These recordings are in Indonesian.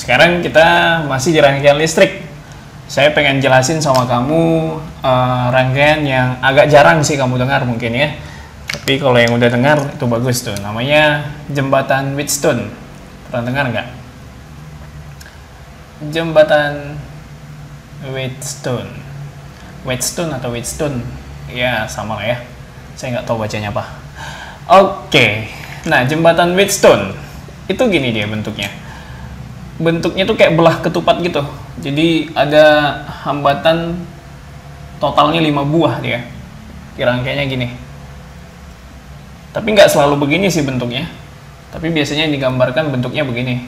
sekarang kita masih di rangkaian listrik. Saya pengen jelasin sama kamu rangkaian yang agak jarang sih kamu dengar mungkin ya. Tapi kalau yang udah dengar itu bagus tuh. Namanya jembatan Wheatstone. Pernah dengar nggak? Jembatan Wheatstone. Wheatstone atau Wheatstone? Ya sama lah ya. Saya nggak tahu bacanya apa. Oke. Nah, jembatan Wheatstone itu gini dia bentuknya. Bentuknya tuh kayak belah ketupat gitu. Jadi ada hambatan totalnya 5 buah dia. Rangkaiannya gini. Tapi nggak selalu begini sih bentuknya. Tapi biasanya digambarkan bentuknya begini.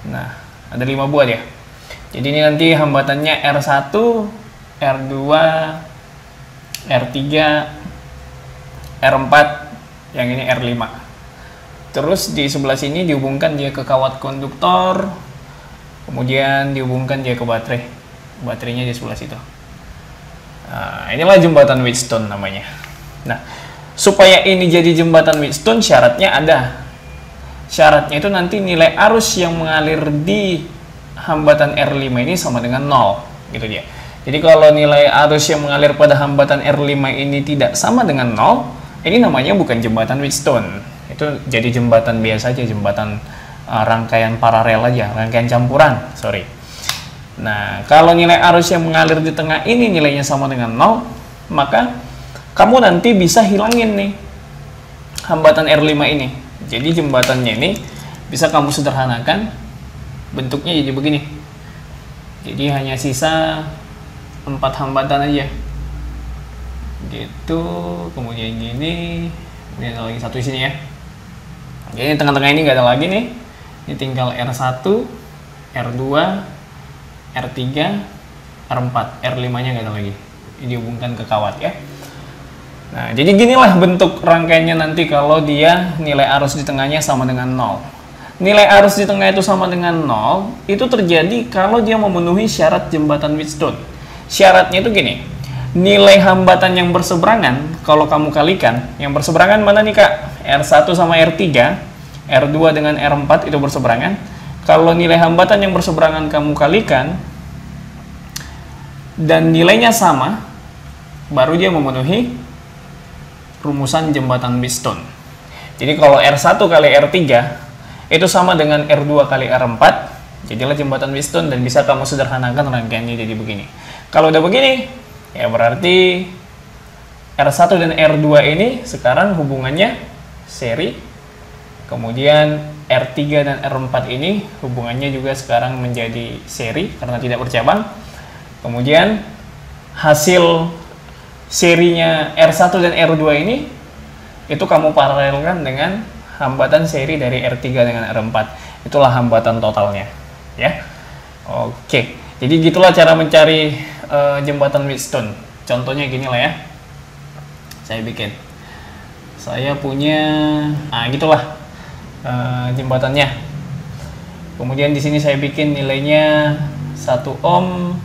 Nah, ada 5 buah dia. Jadi ini nanti hambatannya R1, R2, R3, R4, yang ini R5. Terus di sebelah sini dihubungkan dia ke kawat konduktor, kemudian dihubungkan dia ke baterai. Baterainya di sebelah situ. Nah, inilah jembatan Wheatstone namanya. Nah, supaya ini jadi jembatan Wheatstone syaratnya ada. Syaratnya itu nanti nilai arus yang mengalir di hambatan R5 ini sama dengan 0, gitu dia. Jadi kalau nilai arus yang mengalir pada hambatan R5 ini tidak sama dengan 0, ini namanya bukan jembatan Wheatstone. Itu jadi jembatan biasa aja, jembatan rangkaian paralel aja, rangkaian campuran, sorry. Nah, kalau nilai arus yang mengalir di tengah ini nilainya sama dengan 0, maka kamu nanti bisa hilangin nih hambatan R5 ini. Jadi jembatannya ini bisa kamu sederhanakan, bentuknya jadi begini. Jadi hanya sisa 4 hambatan aja. Gitu, kemudian gini, kemudian ada lagi satu di sini ya. Jadi tengah-tengah ini nggak ada lagi nih. Ini tinggal R1, R2, R3, R4, R5-nya nggak ada lagi. Ini dihubungkan ke kawat ya. Nah, jadi ginilah bentuk rangkaiannya nanti kalau dia nilai arus di tengahnya sama dengan 0. Nilai arus di tengah itu sama dengan 0, itu terjadi kalau dia memenuhi syarat jembatan Wheatstone. Syaratnya itu gini. Nilai hambatan yang berseberangan, kalau kamu kalikan, yang berseberangan mana nih Kak? R1 sama R3, R2 dengan R4 itu berseberangan. Kalau nilai hambatan yang berseberangan kamu kalikan, dan nilainya sama, baru dia memenuhi rumusan jembatan Wheatstone. Jadi kalau R1 kali R3, itu sama dengan R2 kali R4, jadilah jembatan Wheatstone dan bisa kamu sederhanakan rangkaiannya jadi begini. Kalau udah begini, ya berarti R1 dan R2 ini sekarang hubungannya seri. Kemudian R3 dan R4 ini hubungannya juga sekarang menjadi seri karena tidak bercabang. Kemudian hasil serinya R1 dan R2 ini itu kamu paralelkan dengan hambatan seri dari R3 dengan R4. Itulah hambatan totalnya, ya. Oke. Jadi gitulah cara mencari jembatan Wheatstone. Contohnya gini lah ya. Saya bikin. Saya punya, gitulah jembatannya. Kemudian di sini saya bikin nilainya 1 ohm.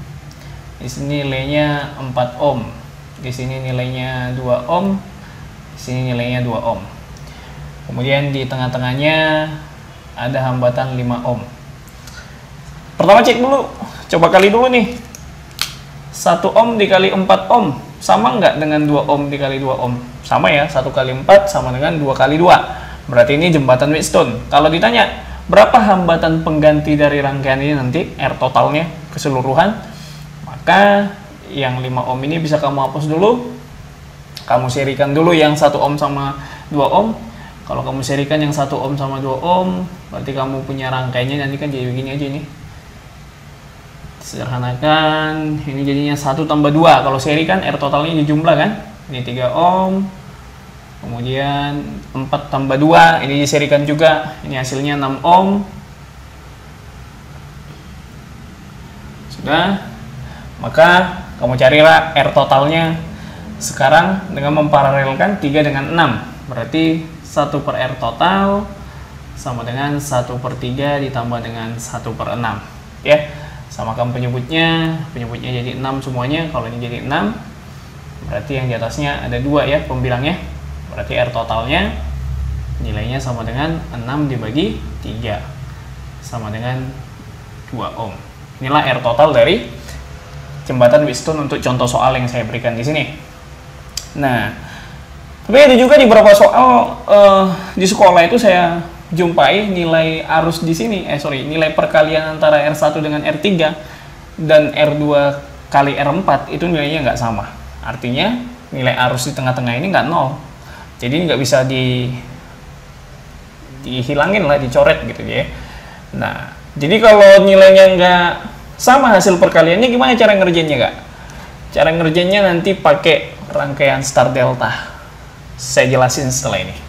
Di sini nilainya 4 ohm. Di sini nilainya 2 ohm. Di sini nilainya 2 ohm. Kemudian di tengah-tengahnya ada hambatan 5 ohm. Pertama cek dulu. Coba kali dulu nih. 1 ohm dikali 4 ohm sama nggak dengan 2 ohm dikali 2 ohm? Sama ya, 1 kali 4 sama dengan 2 kali 2. Berarti ini jembatan Wheatstone. Kalau ditanya, berapa hambatan pengganti dari rangkaian ini nanti, R totalnya keseluruhan, maka yang 5 ohm ini bisa kamu hapus dulu. Kamu serikan dulu yang 1 ohm sama 2 ohm. Kalau kamu serikan yang 1 ohm sama 2 ohm, berarti kamu punya rangkaiannya nanti kan jadi begini aja nih. Sederhanakan, ini jadinya 1 tambah 2. Kalau seri kan R totalnya ini jumlah kan. Ini 3 ohm. Kemudian 4 tambah 2, ini diserikan juga. Ini hasilnya 6 ohm. Sudah. Maka kamu carilah R totalnya sekarang dengan memparalelkan 3 dengan 6. Berarti 1 per R total sama dengan 1/3 ditambah dengan 1/6. Ya. Sama kamu penyebutnya jadi 6 semuanya. Kalau ini jadi 6, berarti yang di atasnya ada 2 ya pembilangnya. Berarti R totalnya nilainya sama dengan 6 dibagi 3 sama dengan 2 ohm. Inilah R total dari jembatan Wheatstone untuk contoh soal yang saya berikan di sini. Nah, tapi itu juga di beberapa soal di sekolah itu saya jumpai nilai arus di sini, nilai perkalian antara R1 dengan R3 dan R2 kali R4 itu nilainya nggak sama. Artinya nilai arus di tengah-tengah ini nggak nol. Jadi nggak bisa dihilangin lah, dicoret gitu ya. Nah, jadi kalau nilainya nggak sama hasil perkaliannya, gimana cara ngerjainnya, Kak? Cara ngerjainnya nanti pakai rangkaian star delta. Saya jelasin setelah ini.